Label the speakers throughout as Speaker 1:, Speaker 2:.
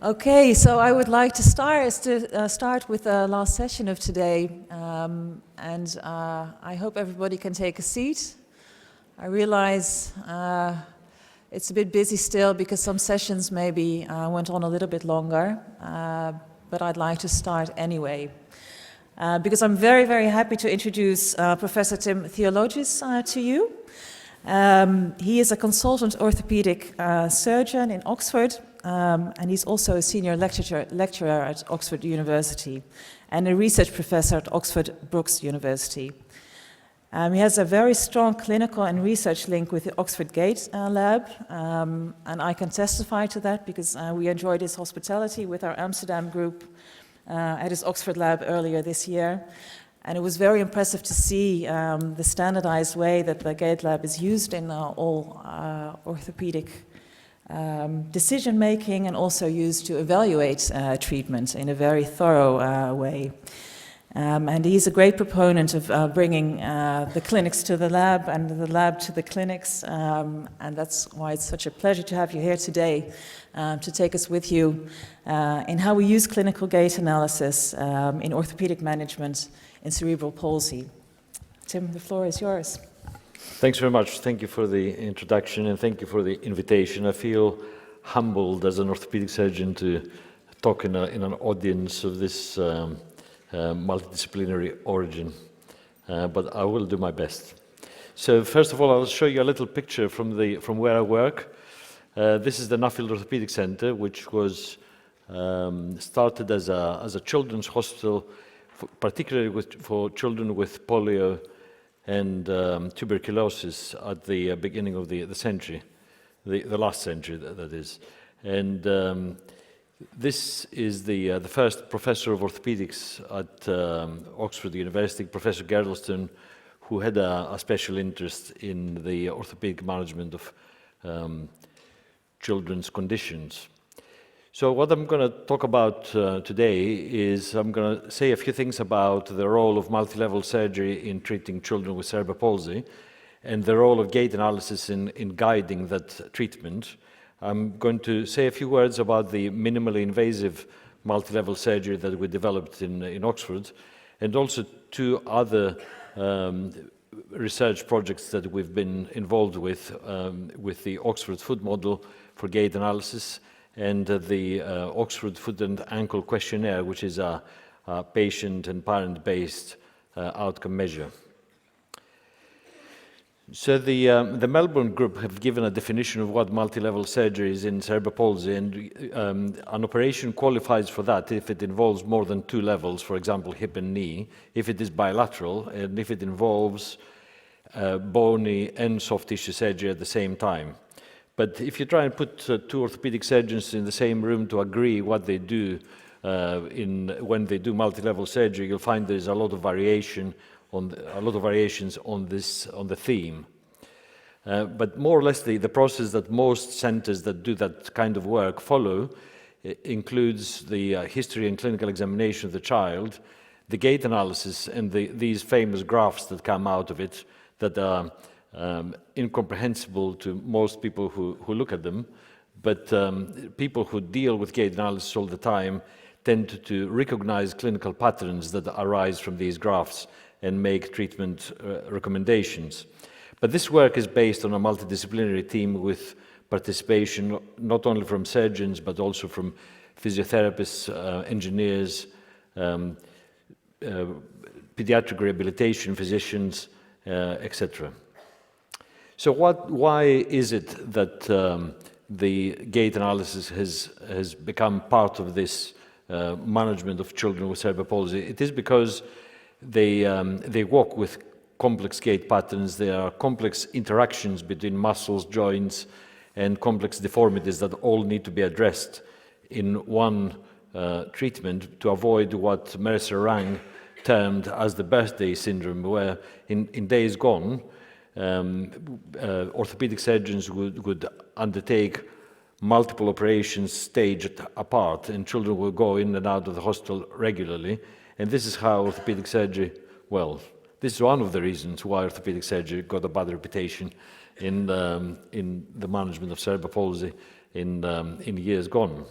Speaker 1: Okay, so I would like to start with the last session of today, and I hope everybody can take a seat. I realize it's a bit busy still because some sessions maybe went on a little bit longer, but I'd like to start anyway. Because I'm very, very happy to introduce Professor Tim Theologis to you. He is a consultant orthopedic surgeon in Oxford, and he's also a senior lecturer at Oxford University and a research professor at Oxford Brookes University. He has a very strong clinical and research link with the Oxford Gait lab, and I can testify to that because we enjoyed his hospitality with our Amsterdam group at his Oxford lab earlier this year. And it was very impressive to see the standardized way that the Gait lab is used in all orthopedic decision-making, and also used to evaluate treatment in a very thorough way. And he's a great proponent of bringing the clinics to the lab and the lab to the clinics, and that's why it's such a pleasure to have you here today to take us with you in how we use clinical gait analysis in orthopedic management in cerebral palsy. Tim, the floor is yours.
Speaker 2: Thanks very much. Thank you for the introduction and thank you for the invitation. I feel humbled as an orthopedic surgeon to talk in an audience of this multidisciplinary origin, but I will do my best. So first of all, I'll show you a little picture from where I work. This is the Nuffield Orthopedic Center, which was started as a children's hospital, particularly for children with polio and tuberculosis at the beginning of the century, the last century, that is. And this is the first professor of orthopedics at Oxford University, Professor Girdlestone, who had a special interest in the orthopedic management of children's conditions. So what I'm going to talk about today is I'm going to say a few things about the role of multi-level surgery in treating children with cerebral palsy and the role of gait analysis in guiding that treatment. I'm going to say a few words about the minimally invasive multi-level surgery that we developed in Oxford, and also two other research projects that we've been involved with the Oxford Foot Model for Gait Analysis and the Oxford Foot and Ankle Questionnaire, which is a patient and parent-based outcome measure. So the Melbourne group have given a definition of what multi-level surgery is in cerebral palsy, and an operation qualifies for that if it involves more than two levels, for example, hip and knee, if it is bilateral, and if it involves bony and soft tissue surgery at the same time. But if you try and put two orthopedic surgeons in the same room to agree what they do when they do multi-level surgery, you'll find there's a lot of variations on the theme. But more or less the process that most centers that do that kind of work follow includes the history and clinical examination of the child, the gait analysis, and these famous graphs that come out of it that are incomprehensible to most people who look at them, but people who deal with gait analysis all the time tend to recognize clinical patterns that arise from these graphs and make treatment recommendations. But this work is based on a multidisciplinary team with participation not only from surgeons but also from physiotherapists, engineers, pediatric rehabilitation physicians, etc. So why is it that the gait analysis has become part of this management of children with cerebral palsy? It is because they walk with complex gait patterns. There are complex interactions between muscles, joints, and complex deformities that all need to be addressed in one treatment to avoid what Mercer-Rang termed as the birthday syndrome, where in days gone, orthopedic surgeons would undertake multiple operations staged apart, and children will go in and out of the hospital regularly. And this is how orthopedic surgery, well, this is one of the reasons why orthopedic surgery got a bad reputation in the management of cerebral palsy in years gone.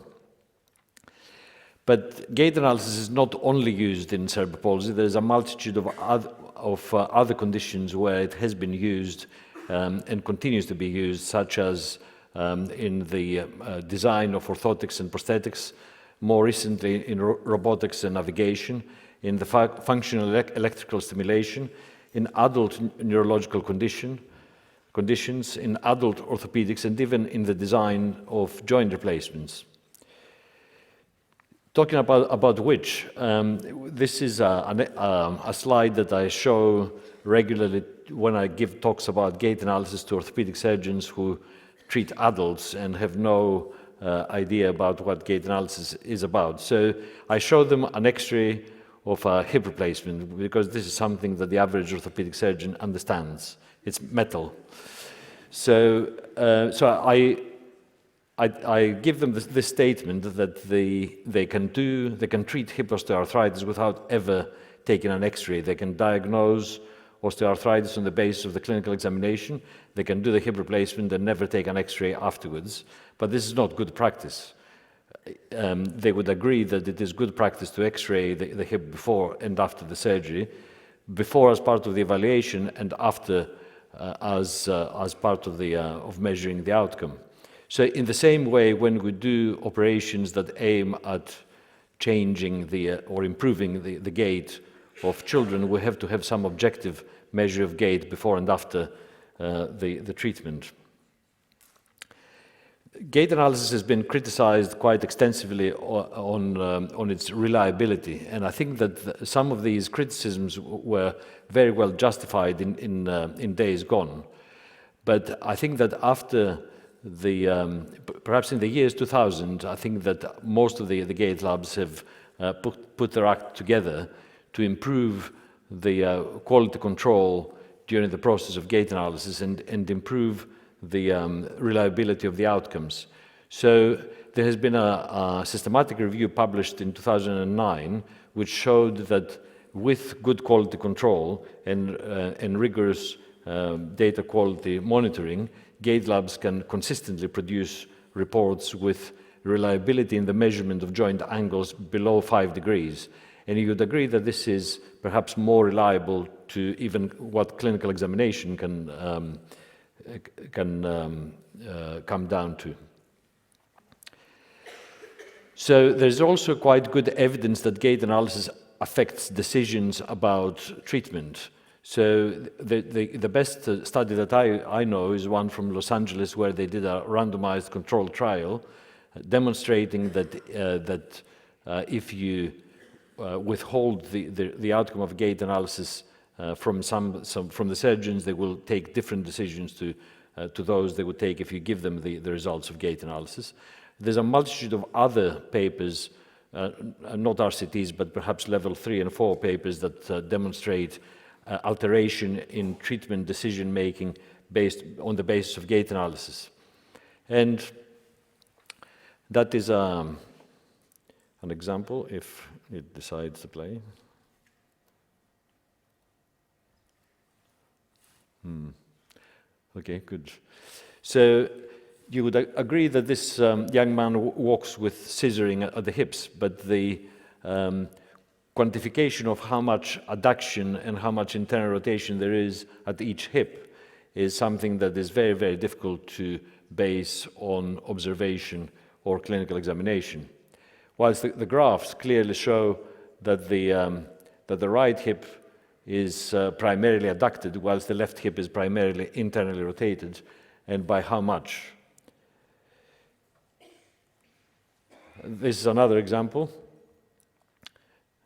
Speaker 2: But gait analysis is not only used in cerebral palsy. There's a multitude of other conditions where it has been used and continues to be used, such as in the design of orthotics and prosthetics, more recently in robotics and navigation, in the functional electrical stimulation, in adult neurological conditions, in adult orthopedics, and even in the design of joint replacements. Talking about which, this is a slide that I show regularly when I give talks about gait analysis to orthopedic surgeons who treat adults and have no idea about what gait analysis is about. So I show them an X-ray of a hip replacement, because this is something that the average orthopedic surgeon understands. It's metal. So, I give them this statement that they can treat hip osteoarthritis without ever taking an X-ray. They can diagnose osteoarthritis on the basis of the clinical examination. They can do the hip replacement and never take an X-ray afterwards. But this is not good practice. They would agree that it is good practice to X-ray the hip before and after the surgery, before as part of the evaluation and after as part of measuring the outcome. So in the same way, when we do operations that aim at changing or improving the gait of children, we have to have some objective measure of gait before and after the treatment. Gait analysis has been criticized quite extensively on its reliability, and I think that some of these criticisms were very well justified in days gone. But I think that after perhaps in the years 2000, I think that most of the gait labs have put their act together to improve the quality control during the process of gait analysis and improve the reliability of the outcomes. So there has been a systematic review published in 2009 which showed that with good quality control and rigorous data quality monitoring, gait labs can consistently produce reports with reliability in the measurement of joint angles below 5 degrees. And you would agree that this is perhaps more reliable to even what clinical examination can come down to. So there's also quite good evidence that gait analysis affects decisions about treatment. So the best study that I know is one from Los Angeles, where they did a randomized controlled trial demonstrating that if you withhold the outcome of gait analysis from the surgeons, they will take different decisions to those they would take if you give them the results of gait analysis. There's a multitude of other papers, not RCTs, but perhaps level 3 and 4 papers that demonstrate alteration in treatment decision making based on the basis of gait analysis. And that is an example, if it decides to play. Okay, good. So you would agree that this young man walks with scissoring at the hips, but the quantification of how much adduction and how much internal rotation there is at each hip is something that is very, very difficult to base on observation or clinical examination. Whilst the graphs clearly show that the right hip is primarily adducted, whilst the left hip is primarily internally rotated, and by how much. This is another example.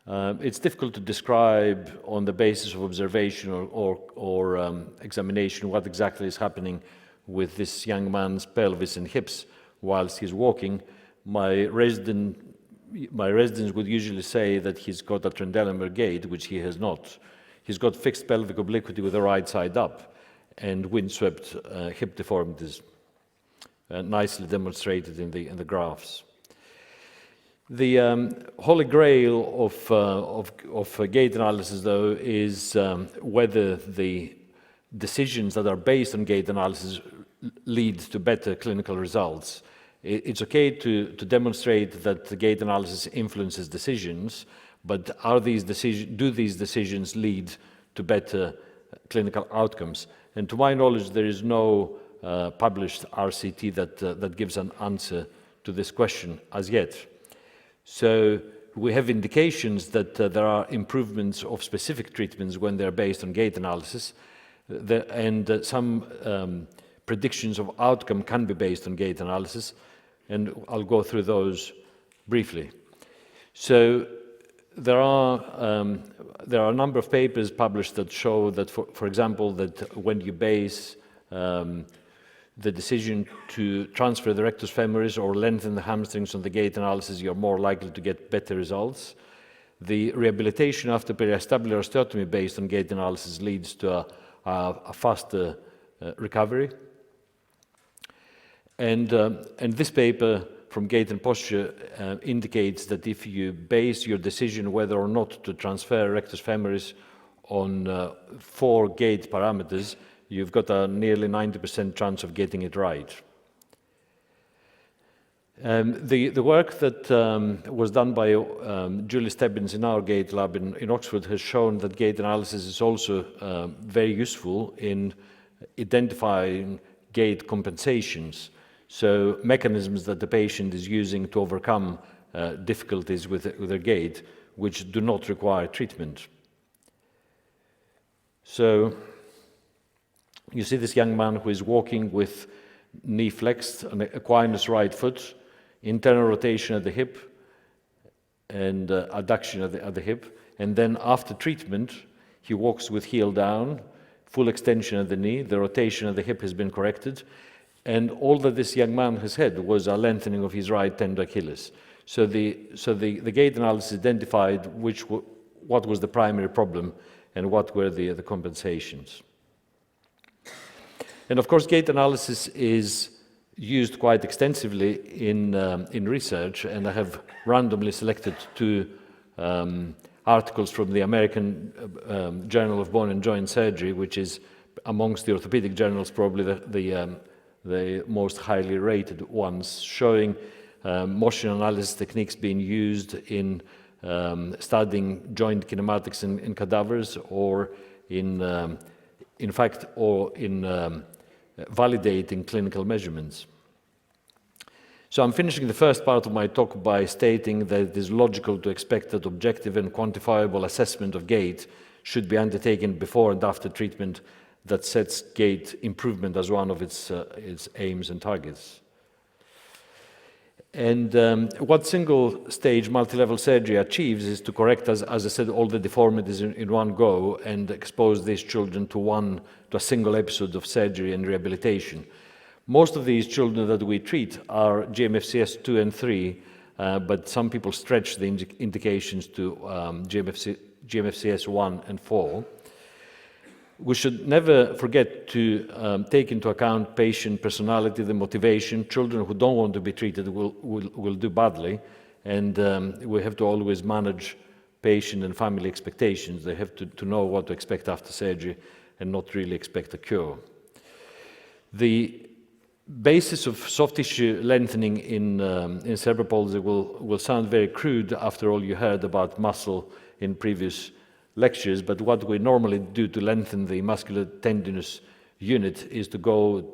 Speaker 2: It's difficult to describe on the basis of observation or examination what exactly is happening with this young man's pelvis and hips whilst he's walking. My residents would usually say that he's got a Trendelenburg gait, which he has not. He's got fixed pelvic obliquity with the right side up and windswept hip deformities, nicely demonstrated in the graphs. The holy grail of gait analysis, though, is whether the decisions that are based on gait analysis lead to better clinical results. It's okay to demonstrate that the gait analysis influences decisions, but do these decisions lead to better clinical outcomes? And to my knowledge, there is no published RCT that gives an answer to this question as yet. So we have indications that there are improvements of specific treatments when they're based on gait analysis, and some predictions of outcome can be based on gait analysis, and I'll go through those briefly. So there are a number of papers published that show that, for example, that when you base the decision to transfer the rectus femoris or lengthen the hamstrings on the gait analysis, you're more likely to get better results. The rehabilitation after periacetabular osteotomy based on gait analysis leads to a faster recovery. And this paper from Gait and Posture indicates that if you base your decision whether or not to transfer rectus femoris on 4 gait parameters, you've got a nearly 90% chance of getting it right. The work that was done by Julie Stebbins in our gait lab in Oxford has shown that gait analysis is also very useful in identifying gait compensations. So mechanisms that the patient is using to overcome difficulties with their gait, which do not require treatment. So you see this young man who is walking with knee flexed, an equinus right foot, internal rotation at the hip, and adduction at the hip. And then after treatment, he walks with heel down, full extension at the knee, the rotation of the hip has been corrected, and all that this young man has had was a lengthening of his right tender Achilles. So the gait analysis identified what was the primary problem and what were the compensations. And of course, gait analysis is used quite extensively in research, and I have randomly selected 2 articles from the American Journal of Bone and Joint Surgery, which is amongst the orthopedic journals probably the most highly rated ones, showing motion analysis techniques being used in studying joint kinematics in cadavers, or in validating clinical measurements. So I'm finishing the first part of my talk by stating that it is logical to expect that objective and quantifiable assessment of gait should be undertaken before and after treatment that sets gait improvement as one of its aims and targets. And what single-stage multi-level surgery achieves is to correct, as I said, all the deformities in one go and expose these children to a single episode of surgery and rehabilitation. Most of these children that we treat are GMFCS 2 and 3, but some people stretch the indications to GMFCS 1 and 4. We should never forget to take into account patient personality, the motivation. Children who don't want to be treated will do badly, and we have to always manage patient and family expectations. They have to know what to expect after surgery and not really expect a cure. The basis of soft tissue lengthening in cerebral palsy will sound very crude. After all, you heard about muscle in previous lectures, but what we normally do to lengthen the muscular tendinous unit is to go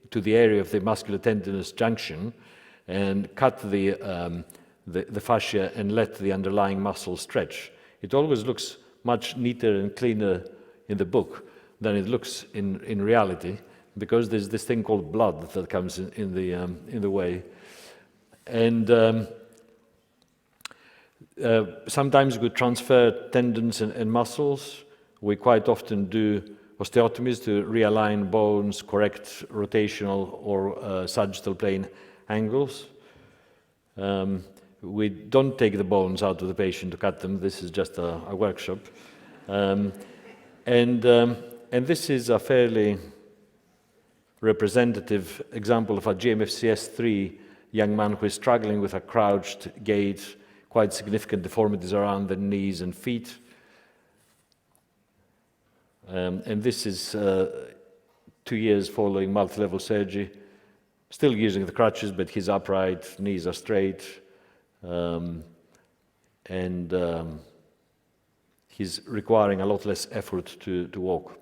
Speaker 2: to the area of the muscular tendinous junction and cut the fascia and let the underlying muscle stretch. It always looks much neater and cleaner in the book than it looks in reality, because there's this thing called blood that comes in the way. And sometimes we transfer tendons and muscles. We quite often do osteotomies to realign bones, correct rotational or sagittal plane angles. We don't take the bones out of the patient to cut them. This is just a workshop. And this is a fairly representative example of a GMFCS 3 young man who is struggling with a crouched gait, quite significant deformities around the knees and feet. And this is 2 years following multi-level surgery. still using the crutches, but he's upright, knees are straight, and he's requiring a lot less effort to walk.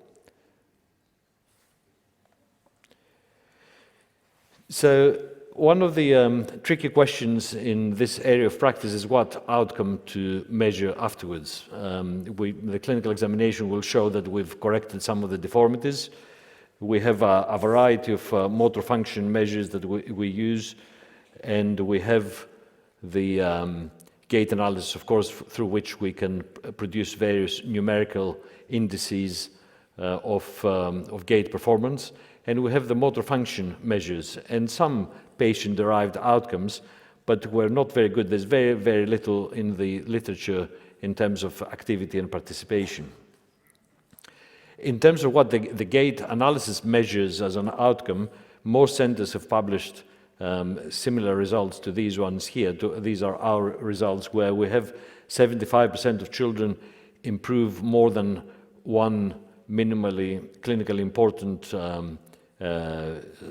Speaker 2: So one of the tricky questions in this area of practice is what outcome to measure afterwards. The clinical examination will show that we've corrected some of the deformities. We have a variety of motor function measures that we use, and we have the gait analysis, of course, through which we can produce various numerical indices of gait performance. And we have the motor function measures and some patient-derived outcomes, but we're not very good. There's very, very little in the literature in terms of activity and participation. In terms of what the gait analysis measures as an outcome, most centers have published similar results to these ones here. These are our results, where we have 75% of children improve more than one minimally clinically important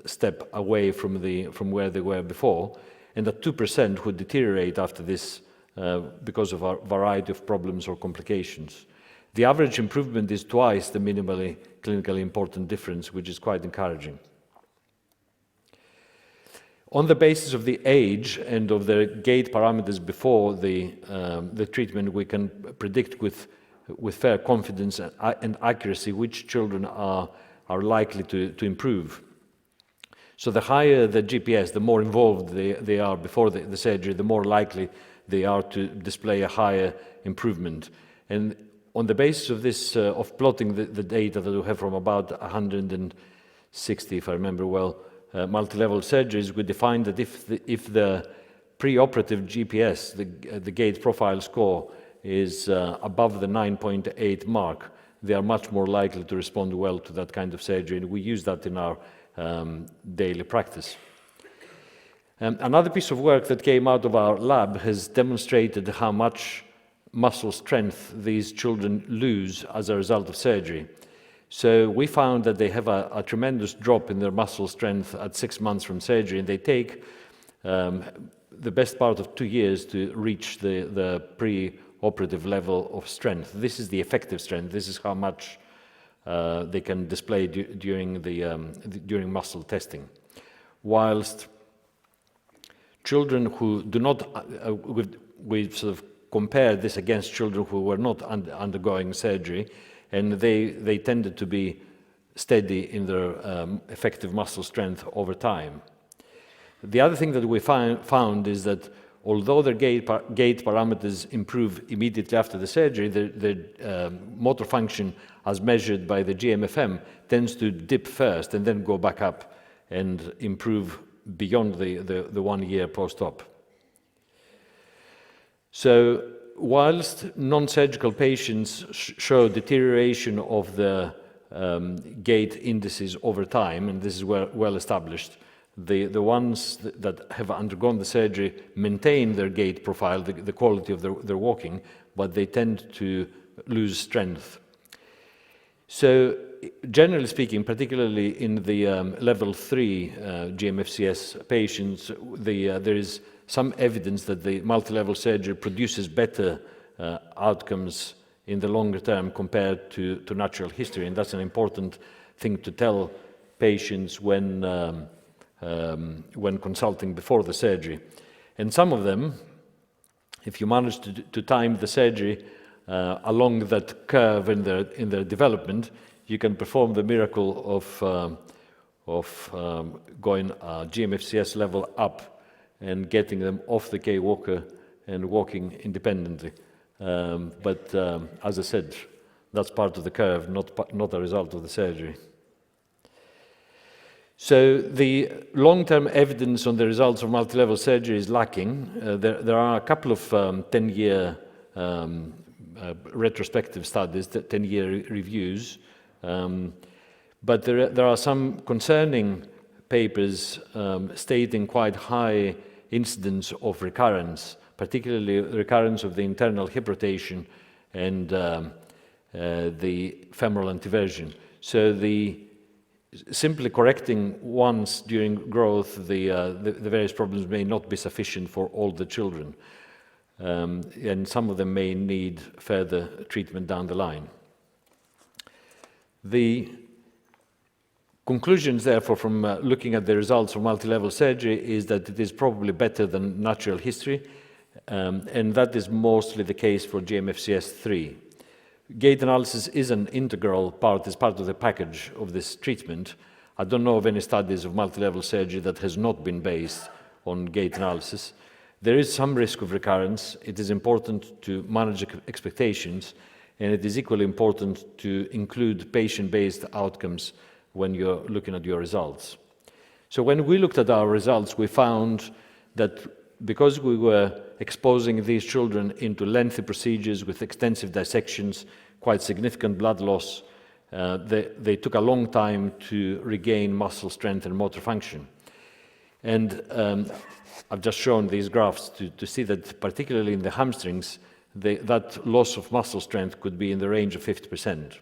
Speaker 2: step away from where they were before, and that 2% would deteriorate after this because of a variety of problems or complications. The average improvement is twice the minimally clinically important difference, which is quite encouraging. On the basis of the age and of the gait parameters before the treatment, we can predict with fair confidence and accuracy which children are likely to improve. So the higher the GPS, the more involved they are before the surgery, the more likely they are to display a higher improvement. And on the basis of this, of plotting the data that we have from about 160, if I remember well, multi-level surgeries, we defined that if the pre-operative GPS, the gait profile score, is above the 9.8 mark, they are much more likely to respond well to that kind of surgery, and we use that in our daily practice. Another piece of work that came out of our lab has demonstrated how much muscle strength these children lose as a result of surgery. So we found that they have a tremendous drop in their muscle strength at 6 months from surgery, and they take the best part of 2 years to reach the pre-operative level of strength. This is the effective strength. This is how much they can display during muscle testing. Whilst children who do not, we sort of compared this against children who were not undergoing surgery, and they tended to be steady in their effective muscle strength over time. The other thing that we found is that although their gait parameters improve immediately after the surgery, the motor function as measured by the GMFM tends to dip first and then go back up and improve beyond the 1 year post-op. So whilst non-surgical patients show deterioration of the gait indices over time, and this is well established, the ones that have undergone the surgery maintain their gait profile, the quality of their walking, but they tend to lose strength. So generally speaking, particularly in the level 3 GMFCS patients, there is some evidence that the multi-level surgery produces better outcomes in the longer term compared to natural history, and that's an important thing to tell patients when consulting before the surgery. And some of them, if you manage to time the surgery along that curve in their development, you can perform the miracle of going GMFCS level up and getting them off the K-walker and walking independently. But as I said, that's part of the curve, not a result of the surgery. So the long-term evidence on the results of multi-level surgery is lacking. There are a couple of 10-year retrospective studies, 10-year reviews, but there are some concerning papers stating quite high incidence of recurrence, particularly recurrence of the internal hip rotation and the femoral anteversion. So the simply correcting once during growth the various problems may not be sufficient for all the children, and some of them may need further treatment down the line. The conclusions, therefore, from looking at the results of multi-level surgery is that it is probably better than natural history, and that is mostly the case for GMFCS3. Gait analysis is an integral part, is part of the package of this treatment. I don't know of any studies of multi-level surgery that has not been based on gait analysis. There is some risk of recurrence. It is important to manage expectations, and it is equally important to include patient-based outcomes when you're looking at your results. So when we looked at our results, we found that because we were exposing these children into lengthy procedures with extensive dissections, quite significant blood loss, they took a long time to regain muscle strength and motor function. And I've just shown these graphs to see that particularly in the hamstrings, that loss of muscle strength could be in the range of 50%.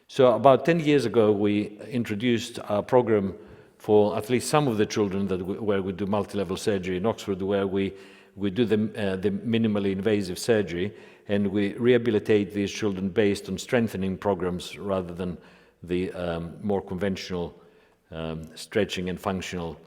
Speaker 2: So about 10 years ago, we introduced a program for at least some of the children where we do multi-level surgery in Oxford, where we do the minimally invasive surgery, and we rehabilitate these children based on strengthening programs rather than the more conventional stretching and functional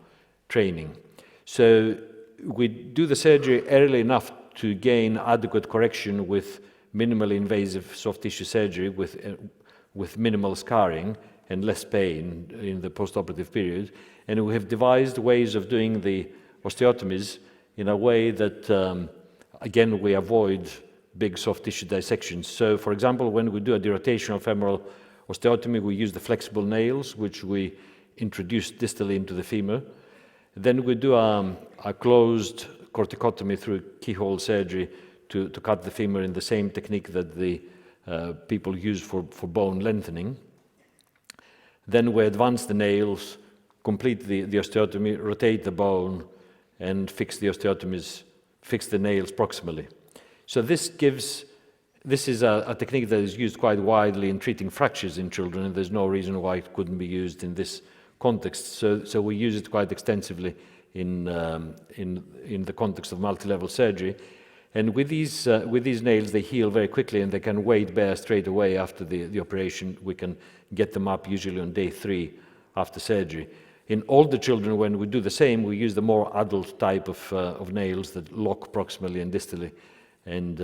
Speaker 2: training. So we do the surgery early enough to gain adequate correction with minimally invasive soft tissue surgery with minimal scarring and less pain in the post-operative period. And we have devised ways of doing the osteotomies in a way that, again, we avoid big soft tissue dissections. So, for example, when we do a derotational femoral osteotomy, we use the flexible nails, which we introduce distally into the femur. Then we do a closed corticotomy through keyhole surgery to cut the femur in the same technique that the people use for bone lengthening. Then we advance the nails, complete the osteotomy, rotate the bone, and fix the nails proximally. So this is a technique that is used quite widely in treating fractures in children, and there's no reason why it couldn't be used in this context. So we use it quite extensively in the context of multi-level surgery. And with these nails, they heal very quickly, and they can weight bear straight away after the operation. We can get them up usually on day 3 after surgery. In older children, when we do the same, we use the more adult type of nails that lock proximally and distally. And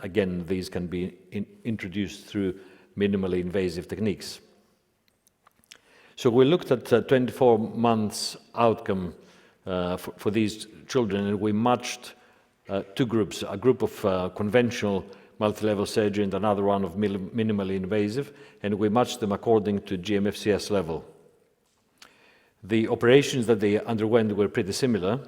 Speaker 2: again, these can be introduced through minimally invasive techniques. So we looked at 24 months outcome for these children, and we matched 2 groups, a group of conventional multi-level surgery and another one of minimally invasive, and we matched them according to GMFCS level. The operations that they underwent were pretty similar,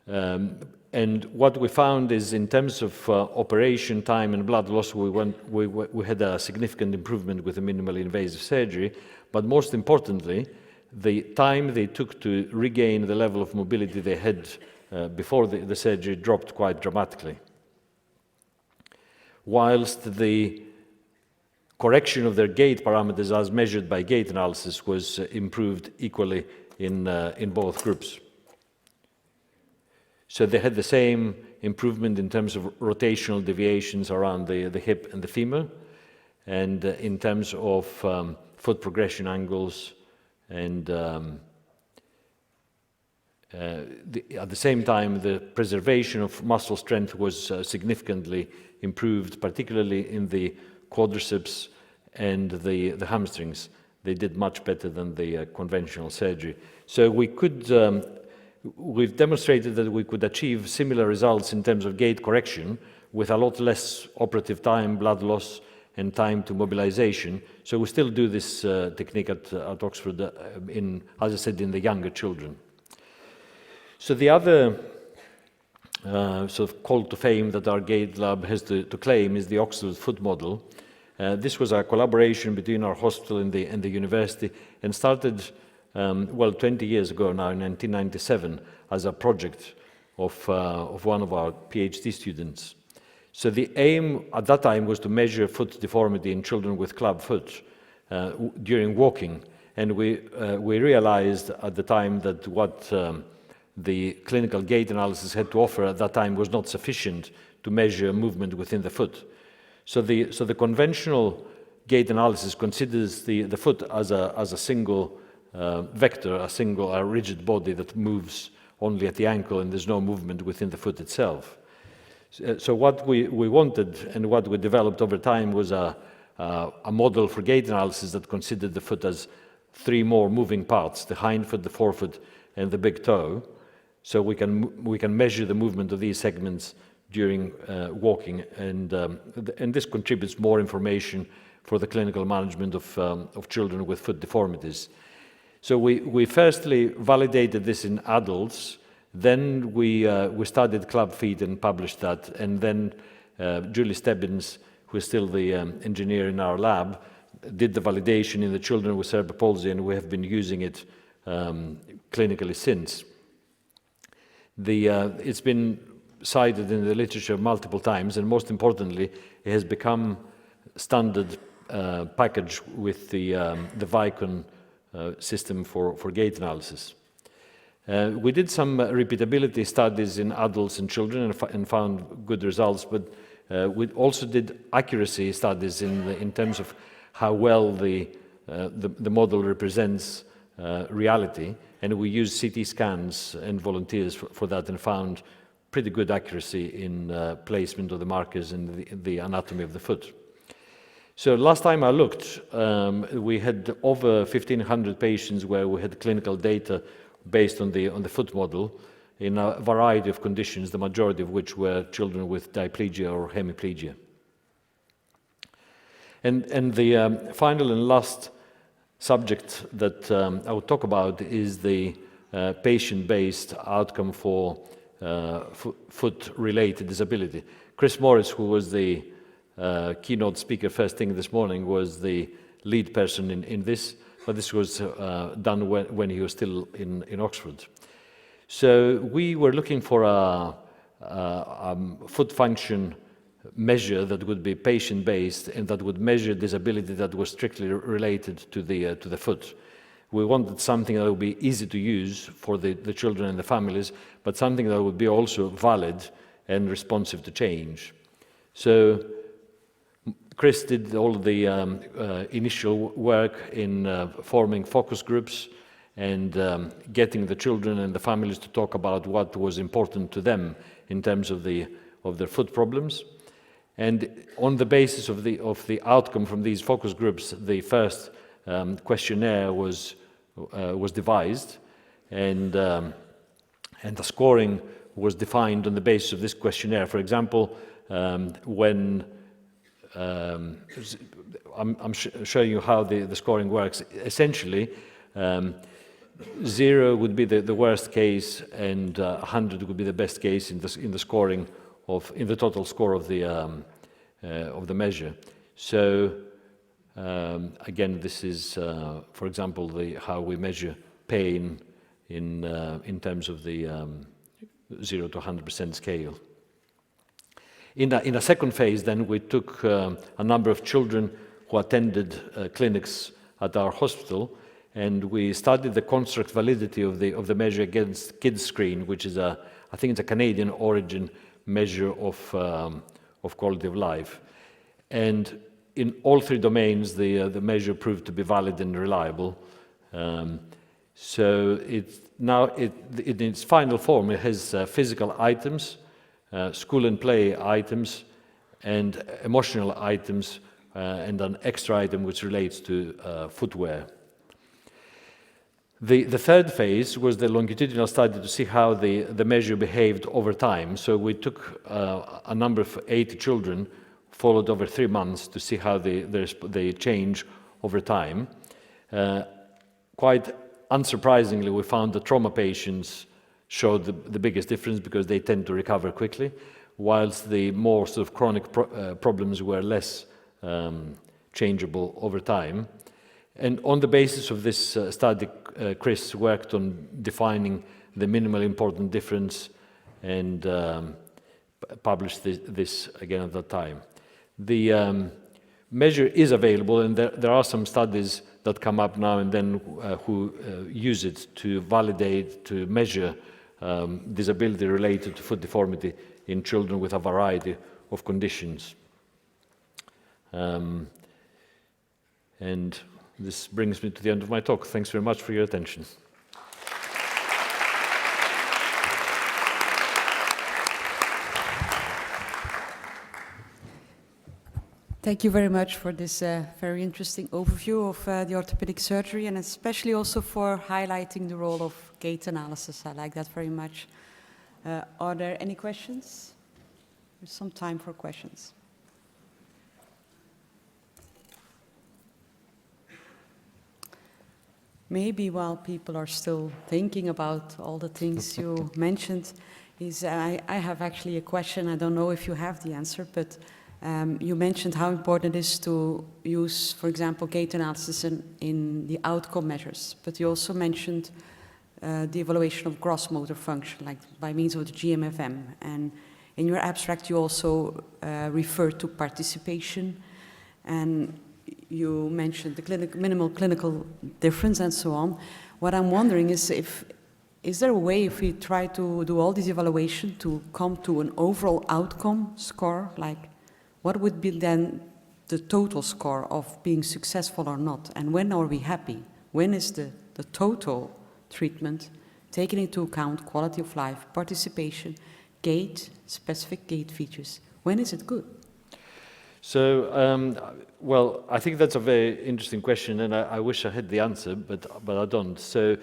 Speaker 2: and what we found is in terms of operation time and blood loss, we had a significant improvement with the minimally invasive surgery, but most importantly, the time they took to regain the level of mobility they had before the surgery dropped quite dramatically. Whilst the correction of their gait parameters as measured by gait analysis was improved equally in both groups. So they had the same improvement in terms of rotational deviations around the hip and the femur, and in terms of foot progression angles, and at the same time, the preservation of muscle strength was significantly improved, particularly in the quadriceps and the hamstrings. They did much better than the conventional surgery. So we've demonstrated that we could achieve similar results in terms of gait correction with a lot less operative time, blood loss, and time to mobilization. So we still do this technique at Oxford, as I said, in the younger children. So the other sort of call to fame that our gait lab has to claim is the Oxford foot model. This was a collaboration between our hospital and the university, and started 20 years ago now, in 1997, as a project of one of our PhD students. So the aim at that time was to measure foot deformity in children with club foot. during walking. And we realized at the time that what the clinical gait analysis had to offer at that time was not sufficient to measure movement within the foot. So the conventional gait analysis considers the foot as a single vector, a rigid body that moves only at the ankle, and there's no movement within the foot itself. So what we wanted and what we developed over time was a model for gait analysis that considered the foot as 3 more moving parts: the hind foot, the forefoot, and the big toe. So we can measure the movement of these segments during walking, and this contributes more information for the clinical management of children with foot deformities. So we firstly validated this in adults, then we studied club feet and published that, and then Julie Stebbins, who is still the engineer in our lab, did the validation in the children with cerebral palsy, and we have been using it clinically since. It's been cited in the literature multiple times, and most importantly, it has become standard package with the Vicon system for gait analysis. We did some repeatability studies in adults and children and found good results, but we also did accuracy studies in terms of how well the model represents reality, and we used CT scans and volunteers for that and found pretty good accuracy in placement of the markers and the anatomy of the foot. So last time I looked, we had over 1,500 patients where we had clinical data based on the foot model in a variety of conditions, the majority of which were children with diplegia or hemiplegia. And the final and last subject that I will talk about is the patient-based outcome for foot-related disability. Chris Morris, who was the keynote speaker first thing this morning, was the lead person in this, but this was done when he was still in Oxford. So we were looking for a foot function measure that would be patient-based and that would measure disability that was strictly related to the foot. We wanted something that would be easy to use for the children and the families, but something that would be also valid and responsive to change. So Chris did all the initial work in forming focus groups and getting the children and the families to talk about what was important to them in terms of their foot problems. And on the basis of the outcome from these focus groups, the first questionnaire was devised, and the scoring was defined on the basis of this questionnaire. For example, when I'm showing you how the scoring works. Essentially, 0 would be the worst case, and 100 would be the best case in the scoring in the total score of the measure. So again, this is, for example, how we measure pain in terms of the 0 to 100% scale. In a second phase, then, we took a number of children who attended clinics at our hospital, and we studied the construct validity of the measure against KidScreen, which is I think it's a Canadian origin measure of quality of life. And in all 3 domains, the measure proved to be valid and reliable. So in its final form, it has physical items, school and play items, and emotional items, and an extra item which relates to footwear. The third phase was the longitudinal study to see how the measure behaved over time. So we took a number of 80 children, followed over 3 months to see how they change over time. Quite unsurprisingly, we found that trauma patients showed the biggest difference because they tend to recover quickly, whilst the more sort of chronic problems were less changeable over time. And on the basis of this study, Chris worked on defining the minimal important difference and published this again at that time. measure is available, and there are some studies that come up now and then who use it to validate, to measure disability related to foot deformity in children with a variety of conditions. And this brings me to the end of my talk. Thanks very much for your attention.
Speaker 3: Thank you very much for this very interesting overview of the orthopedic surgery, and especially also for highlighting the role of gait analysis. I like that very much. Are there any questions? There's some time for questions. Maybe while people are still thinking about all the things you mentioned, I have actually a question. I don't know if you have the answer, but you mentioned how important it is to use, for example, gait analysis in the outcome measures, but you also mentioned the evaluation of gross motor function, like by means of the GMFM. And in your abstract, you also referred to participation, and you mentioned the minimal clinical difference and so on. What I'm wondering is is there a way, if we try to do all this evaluation, to come to an overall outcome score, like what would be then the total score of being successful or not? And when are we happy? When is the total treatment, taking into account quality of life, participation, gait, specific gait features? When is it good?
Speaker 2: So, well, I think that's a very interesting question, and I wish I had the answer, but I don't. So,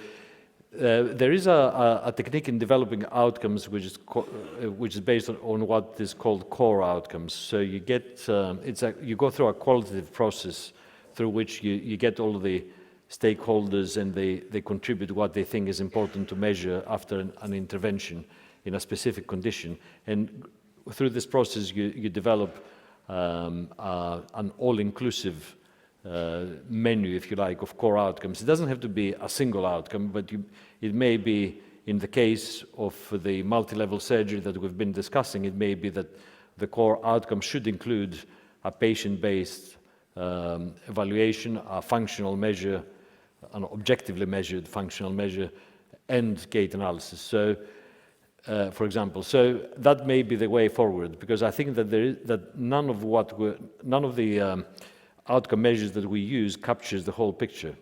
Speaker 2: there is a technique in developing outcomes which is based on what is called core outcomes. So you get you go through a qualitative process through which you get all of the stakeholders, and they contribute what they think is important to measure after an intervention in a specific condition. And through this process, you develop an all-inclusive menu, if you like, of core outcomes. It doesn't have to be a single outcome, but it may be, in the case of the multi-level surgery that we've been discussing, it may be that the core outcome should include a patient-based evaluation, a functional measure, an objectively measured functional measure, and gait analysis. So, for example, so that may be the way forward, because I think that none of the outcome measures that we use captures the whole picture.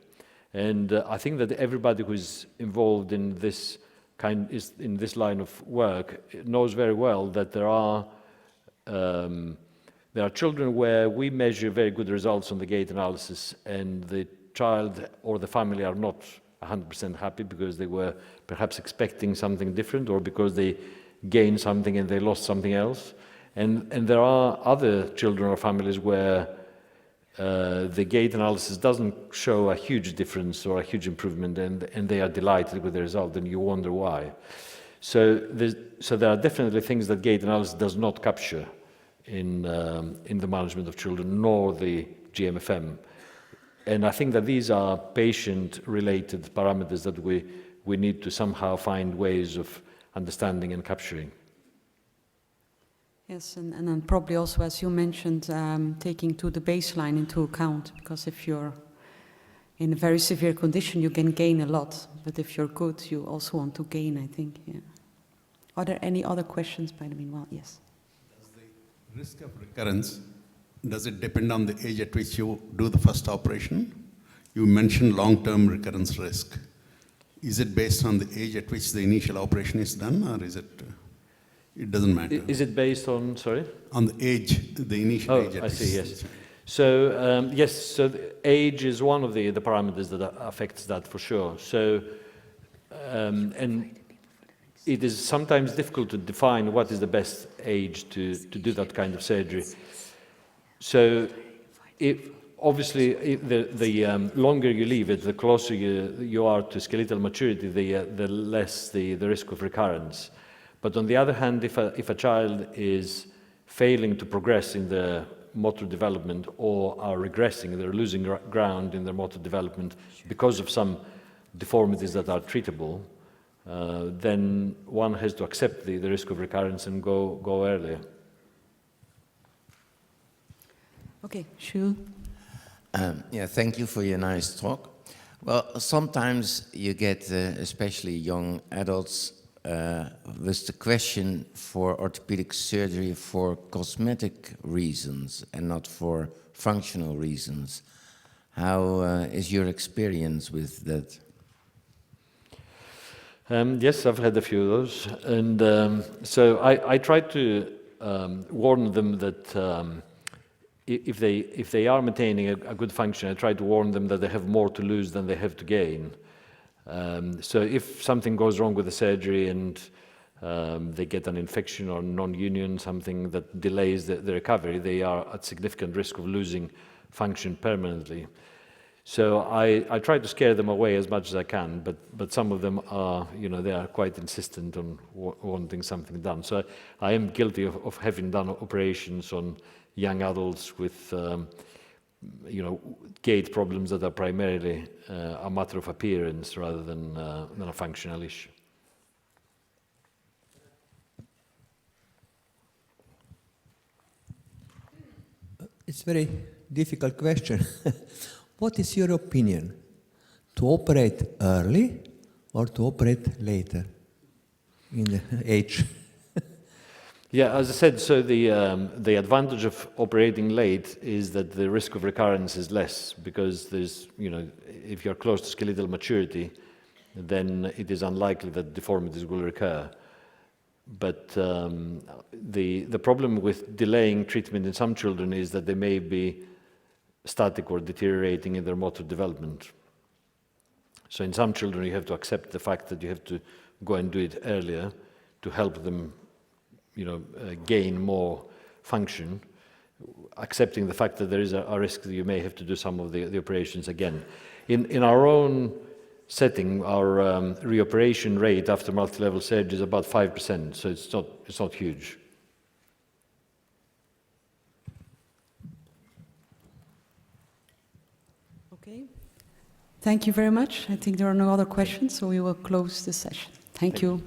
Speaker 2: And I think that everybody who is involved in this line of work knows very well that there are children where we measure very good results on the gait analysis, and the child or the family are not 100% happy because they were perhaps expecting something different, or because they gained something and they lost something else. And there are other children or families where the gait analysis doesn't show a huge difference or a huge improvement, and they are delighted with the result, and you wonder why. So there are definitely things that gait analysis does not capture in the management of children, nor the GMFM. And I think that these are patient-related parameters that we need to somehow find ways of understanding and capturing.
Speaker 3: Yes, and then probably also, as you mentioned, taking to the baseline into account, because if you're in a very severe condition, you can gain a lot, but if you're good, you also want to gain, I think, yeah. Are there any other questions by the meanwhile? Yes.
Speaker 4: Does the risk of recurrence, does it depend on the age at which you do the first operation? You mentioned long-term recurrence risk. Is it based on the age at which the initial operation is done, or is it... It doesn't matter.
Speaker 2: Is it based on, sorry?
Speaker 4: On the age, the initial age.
Speaker 2: I see, yes. So, yes, so the age is one of the parameters that affects that for sure. So, and it is sometimes difficult to define what is the best age to do that kind of surgery. So, obviously, the longer you leave it, the closer you are to skeletal maturity, the less the risk of recurrence. But on the other hand, if a child is failing to progress in their motor development, or are regressing, they're losing ground in their motor development because of some deformities that are treatable, then one has to accept the risk of recurrence and go earlier.
Speaker 3: Okay, Jules.
Speaker 5: Yeah, thank you for your nice talk. Well, sometimes you get, especially young adults, with the question for orthopedic surgery for cosmetic reasons and not for functional reasons. How is your experience with that?
Speaker 2: Yes, I've had a few of those. And so I try to warn them that if they are maintaining a good function, I try to warn them that they have more to lose than they have to gain. So if something goes wrong with the surgery and they get an infection or non-union, something that delays the recovery, they are at significant risk of losing function permanently. So I try to scare them away as much as I can, but some of them are, they are quite insistent on wanting something done. So I am guilty of having done operations on young adults with, gait problems that are primarily a matter of appearance rather than a functional issue.
Speaker 6: It's a very difficult question. What is your opinion? To operate early or to operate later in the age?
Speaker 2: Yeah, as I said, so the advantage of operating late is that the risk of recurrence is less because there's, if you're close to skeletal maturity, then it is unlikely that deformities will recur. But the problem with delaying treatment in some children is that they may be static or deteriorating in their motor development. So in some children you have to accept the fact that you have to go and do it earlier to help them gain more function, accepting the fact that there is a risk that you may have to do some of the operations again. In our own setting, our reoperation rate after multi-level surgery is about 5%, so it's not huge.
Speaker 3: Okay. Thank you very much. I think there are no other questions, so we will close the session. Thank you.